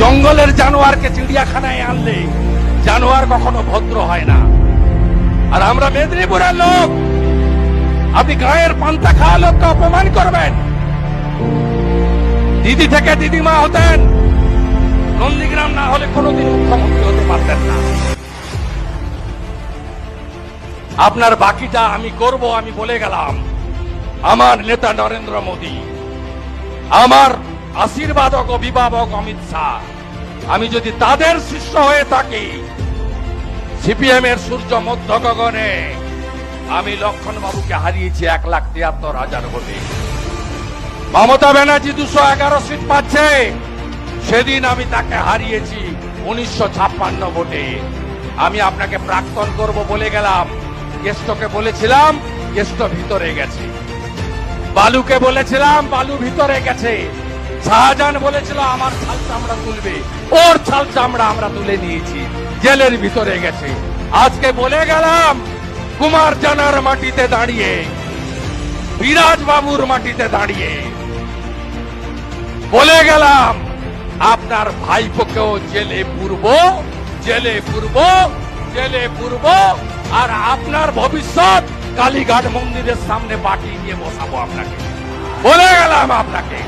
জঙ্গলের জানোয়ারকে চিড়িয়াখানায় আনলে জানোয়ার কখনো ভদ্র হয় না। আর আমরা মেদিনীপুরের লোক, আপনি গায়ের পান্তা খাওয়া লোককে অপমান করবেন। দিদি থেকে দিদিমা হতেন, নন্দীগ্রাম না হলে কোনোদিন মুখ্যমন্ত্রী হতে পারতেন না। আপনার বাকিটা আমি করব, আমি বলে গেলাম। আমার নেতা নরেন্দ্র মোদী, আমার আশীর্বাদক অভিভাবক অমিত শাহ, আমি যদি তাদের শিষ্য হয়ে থাকি, সিপিএম এর সূর্য মধ্য গগনে আমি লক্ষণ বাবুকে হারিয়েছি 1,73,000 ভোটে। মমতা ব্যানার্জি 211 সিট পাচ্ছে, সেদিন আমি তাকে হারিয়েছি 1956 ভোটে। আমি আপনাকে প্রাক্তন করব বলে গেলাম। কেষ্টকে বলেছিলাম, কেষ্ট ভিতরে গেছে। বালুকে বলেছিলাম, বালু ভিতরে গেছে। শাহজাহান বলেছিল আমার ছাল চামড়া তুলবে, ওর ছাল চামড়া আমরা তুলে নিয়েছি, জেলের ভিতরে গেছে। আজকে বলে গেলাম, কুমার জানার মাটিতে দাঁড়িয়ে, বিরাজ বাবুর মাটিতে দাঁড়িয়ে বলে গেলাম, আপনার ভাইপোকেও জেলে পুরব, জেলে পুরব, জেলে পুরব। আর আপনার ভবিষ্যৎ কালীঘাট মন্দিরের সামনে বাটি দিয়ে বসাবো আপনাকে, বলে গেলাম আপনাকে।